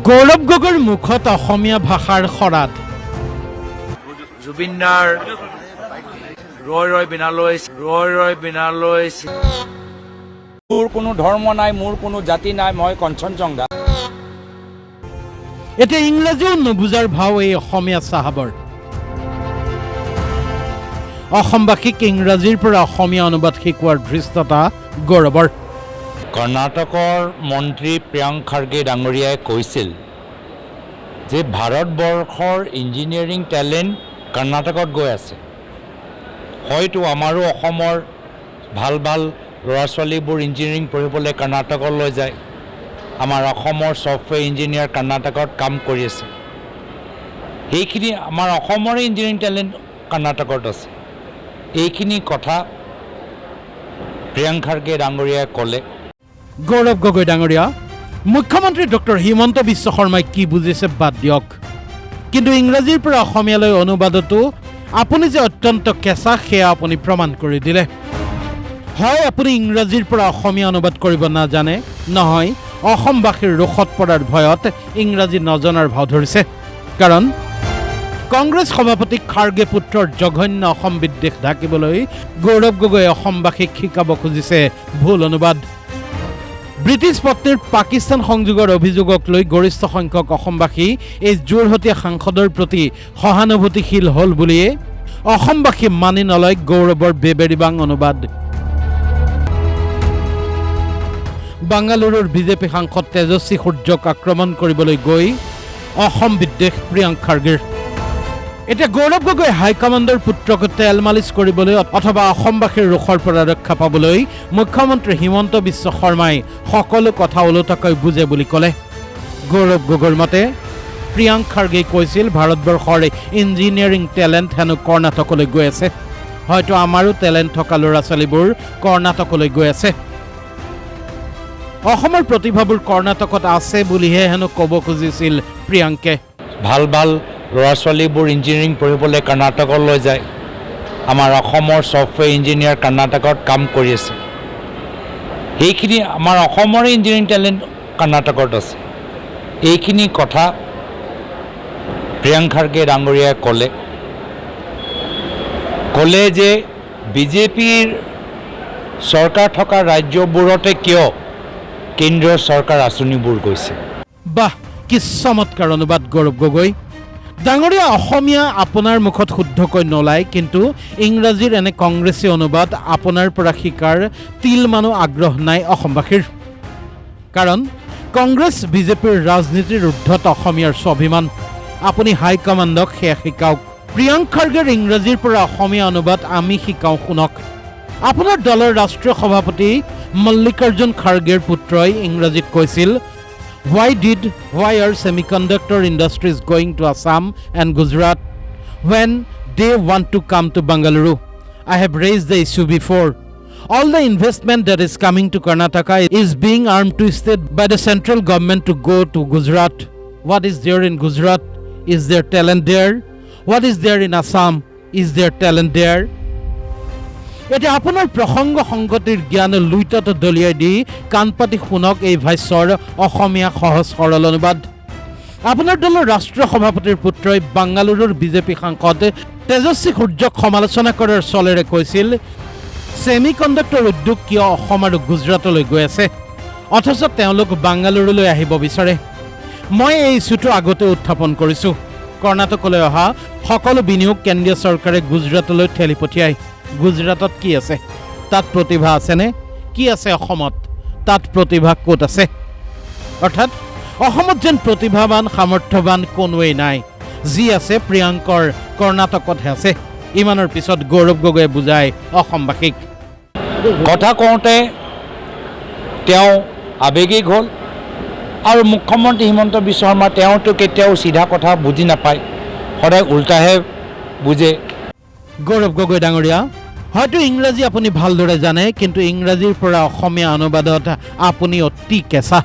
গৌৰৱ গগৈৰ মুখত অসমীয়া ভাষাৰ খৰাত। জুবিনাৰ ৰয় ৰয় বিনালৈ ৰয় ৰয় বিনালৈ। মোৰ কোনো ধৰ্ম নাই, মোৰ কোনো জাতি নাই, মই কঞ্চনজংঘা। এতিয়া ইংৰাজীও নুবুজাৰ ভাও এই অসমীয়া চাহাবৰ। অসমবাসীক ইংৰাজীৰ পৰা অসমীয়া অনুবাদ শিকোৱাৰ ধৃষ্টতা গৌৰৱৰ। কৰ্ণাটকৰ মন্ত্ৰী প্ৰিয়ংক খাৰ্গে ডাঙৰীয়াই কৈছিল যে ভাৰতবৰ্ষৰ ইঞ্জিনিয়াৰিং টেলেণ্ট কৰ্ণাটকত গৈ আছে। হয়তো আমাৰো অসমৰ ভাল ভাল ল'ৰা ছোৱালীবোৰ ইঞ্জিনিয়াৰিং পঢ়িবলৈ কৰ্ণাটকলৈ যায়। আমাৰ অসমৰ ছফ্টৱেৰ ইঞ্জিনিয়াৰ কৰ্ণাটকত কাম কৰি আছে। সেইখিনি আমাৰ অসমৰে ইঞ্জিনিয়াৰিং টেলেণ্ট কৰ্ণাটকত আছে। এইখিনি কথা প্ৰিয়ংক খাৰ্গে ডাঙৰীয়াই ক'লে। গৌৰৱ গগৈ ডাঙৰীয়া, মুখ্যমন্ত্ৰী ডক্টৰ হিমন্ত বিশ্ব শৰ্মাই কি বুজিছে বাদ দিয়ক, কিন্তু ইংৰাজীৰ পৰা অসমীয়ালৈ অনুবাদতো আপুনি যে অত্যন্ত কেঁচা সেয়া আপুনি প্ৰমাণ কৰি দিলে। হয়, আপুনি ইংৰাজীৰ পৰা অসমীয়া অনুবাদ কৰিব নাজানে, নহয় অসমবাসীৰ ৰোষত পৰাৰ ভয়ত ইংৰাজী নজনাৰ ভাও ধৰিছে। কাৰণ কংগ্ৰেছ সভাপতি খাৰ্গে পুত্ৰৰ জঘন্য অসম বিদ্বেষ ঢাকিবলৈ গৌৰৱ গগৈয়ে অসমবাসীক শিকাব খুজিছে ভুল অনুবাদ। ব্ৰিটিছ পত্নীৰ পাকিস্তান সংযোগৰ অভিযোগক লৈ গৰিষ্ঠ সংখ্যক অসমবাসী এই যোৰহতীয়া সাংসদৰ প্ৰতি সহানুভূতিশীল হ'ল বুলিয়ে অসমবাসী মানি নলয় গৌৰৱৰ বেবেৰিবাং অনুবাদ। বাংগালুৰুৰ বিজেপি সাংসদ তেজস্বী সূৰ্যক আক্ৰমণ কৰিবলৈ গৈ অসম বিদ্বেষ প্ৰিয়ংক খাৰ্গেৰ। এতিয়া গৌৰৱ গগৈ হাইকমাণ্ডৰ পুত্ৰক তেল মালিচ কৰিবলৈ অথবা অসমবাসীৰ ৰোষৰ পৰা ৰক্ষা পাবলৈ মুখ্যমন্ত্ৰী হিমন্ত বিশ্ব শৰ্মাই সকলো কথা ওলোটাকৈ বুজে বুলি ক'লে। গৌৰৱ গগৈৰ মতে প্ৰিয়ংক খাৰ্গেই কৈছিল ভাৰতবৰ্ষৰ ইঞ্জিনিয়াৰিং টেলেণ্ট হেনো কৰ্ণাটকলৈ গৈ আছে। হয়তো আমাৰো টেলেণ্ট থকা ল'ৰা ছোৱালীবোৰ কৰ্ণাটকলৈ গৈ আছে। অসমৰ প্ৰতিভাবোৰ কৰ্ণাটকত আছে বুলিহে হেনো ক'ব খুজিছিল প্ৰিয়ংকে। ভাল ভাল ল'ৰা ছোৱালীবোৰ ইঞ্জিনিয়াৰিং পঢ়িবলৈ কৰ্ণাটকলৈ যায়। আমাৰ অসমৰ ছফ্টৱেৰ ইঞ্জিনিয়াৰ কৰ্ণাটকত কাম কৰি আছে। সেইখিনি আমাৰ অসমৰে ইঞ্জিনিয়াৰিং টেলেণ্ট কৰ্ণাটকত আছে। এইখিনি কথা প্ৰিয়ংক খাৰ্গে ডাঙৰীয়াই ক'লে যে বিজেপিৰ চৰকাৰ থকা ৰাজ্যবোৰতে কিয় কেন্দ্ৰীয় চৰকাৰ আঁচনিবোৰ গৈছে। বাহ, কি চমৎকাৰ অনুবাদ গৌৰৱ গগৈ ডাঙৰীয়া। অসমীয়া আপোনাৰ মুখত শুদ্ধকৈ নোলায়, কিন্তু ইংৰাজীৰ এনে কংগ্ৰেছী অনুবাদ আপোনাৰ পৰা শিকাৰ তিলমানো আগ্ৰহ নাই অসমবাসীৰ। কাৰণ কংগ্ৰেছ বিজেপিৰ ৰাজনীতিৰ ঊৰ্ধত অসমীয়াৰ স্বাভিমান। আপুনি হাইকমাণ্ডক সেয়া শিকাওক। প্ৰিয়ংক খাৰ্গেৰ ইংৰাজীৰ পৰা অসমীয়া অনুবাদ আমি শিকাওঁ শুনক। আপোনাৰ দলৰ ৰাষ্ট্ৰীয় সভাপতি মল্লিকাৰ্জুন খাৰ্গেৰ পুত্ৰই ইংৰাজীত কৈছিল, Why are semiconductor industries going to Assam and Gujarat when they want to come to Bengaluru? I have raised the issue before. All the investment that is coming to Karnataka is being arm twisted by the central government to go to Gujarat. What is there in Gujarat? Is there talent there? What is there in Assam? Is there talent there? এতিয়া আপোনাৰ প্ৰসংগ সংগতিৰ জ্ঞান লুইটাত দলিয়াই দি কাণ পাতি শুনক এই ভাষ্যৰ অসমীয়া সহজ সৰল অনুবাদ। আপোনাৰ দলৰ ৰাষ্ট্ৰীয় সভাপতিৰ পুত্ৰই বাংগালুৰুৰ বিজেপি সাংসদ তেজস্বী সূৰ্যক সমালোচনা কৰাৰ চলেৰে কৈছিল, ছেমি কণ্ডাক্টৰ উদ্যোগ কিয় অসম আৰু গুজৰাটলৈ গৈ আছে, অথচ তেওঁলোক বাংগালুৰুলৈ আহিব বিচাৰে। মই এই ইছ্যুটো আগতে উত্থাপন কৰিছোঁ। কৰ্ণাটকলৈ অহা সকলো বিনিয়োগ কেন্দ্ৰীয় চৰকাৰে গুজৰাটলৈ ঠেলি পঠিয়ায়। গুজৰাটত কি আছে? তাত প্ৰতিভা আছেনে? কি আছে অসমত? তাত প্ৰতিভা ক'ত আছে? অৰ্থাৎ অসমত যেন প্ৰতিভাৱান সামৰ্থ্যৱান কোনোৱেই নাই। যি আছে প্ৰিয়ংকৰ কৰ্ণাটকতহে আছে। ইমানৰ পিছত গৌৰৱ গগৈয়ে বুজায় অসমবাসীক। কথা কওঁতে তেওঁ আৱেগিক হ'ল আৰু মুখ্যমন্ত্ৰী হিমন্ত বিশ্ব শৰ্মা তেওঁতো কেতিয়াও চিধা কথা বুজি নাপায়, সদায় উল্টাহে বুজে। গৌৰৱ গগৈ ডাঙৰীয়া, হয়তো ইংৰাজী আপুনি ভালদৰে জানে, কিন্তু ইংৰাজীৰ পৰা অসমীয়া অনুবাদত আপুনি অতি কেঁচা।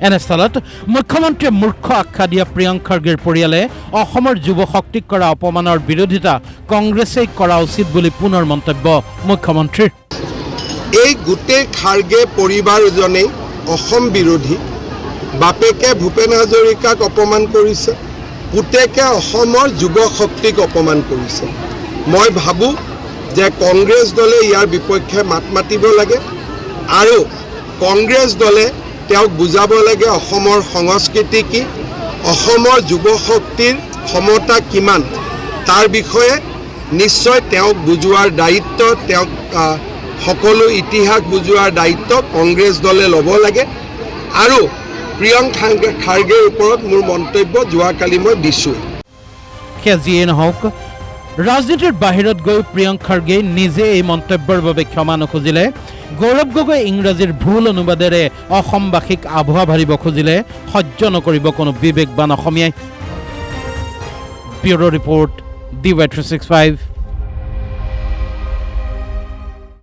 এনেস্থলত মুখ্যমন্ত্ৰীয়ে মূৰ্খ আখ্যা দিয়া প্ৰিয়ংক খাৰ্গেৰ পৰিয়ালে অসমৰ যুৱ শক্তিক কৰা অপমানৰ বিৰোধিতা কংগ্ৰেছেই কৰা উচিত বুলি পুনৰ মন্তব্য মুখ্যমন্ত্ৰীৰ। এই গোটেই খাৰ্গে পৰিবাৰজনেই অসম বিৰোধী, বাপেকে ভূপেন হাজৰিকাক অপমান কৰিছে, পুতেকে অসমৰ যুৱ শক্তিক অপমান কৰিছে। মই ভাবোঁ যে কংগ্ৰেছ দলে ইয়াৰ বিপক্ষে মাত মাতিব লাগে আৰু কংগ্ৰেছ দলে তেওঁক বুজাব লাগে অসমৰ সংস্কৃতি কি, অসমৰ যুৱ শক্তিৰ ক্ষমতা কিমান, তাৰ বিষয়ে নিশ্চয় তেওঁক বুজোৱাৰ দায়িত্ব, তেওঁক সকলো ইতিহাস বুজোৱাৰ দায়িত্ব কংগ্ৰেছ দলে ল'ব লাগে। আৰু প্ৰিয়ংক খাৰ্গেৰ ওপৰত মোৰ মন্তব্য যোৱাকালি মই দিছোঁ। সেয়া যিয়েই নহওক, ৰাজনীতিৰ বাহিৰত গৈ প্ৰিয়ংক খাৰ্গে নিজে এই মন্তব্যৰ বাবে ক্ষমা নুখুজিলে, গৌৰৱ গগৈ ইংৰাজীৰ ভুল অনুবাদেৰে অসমবাসীক আভুৱা ভাৰিব খুজিলে সহ্য নকৰিব কোনো বিবেকবান অসমীয়াই। Bureau' report, DY365।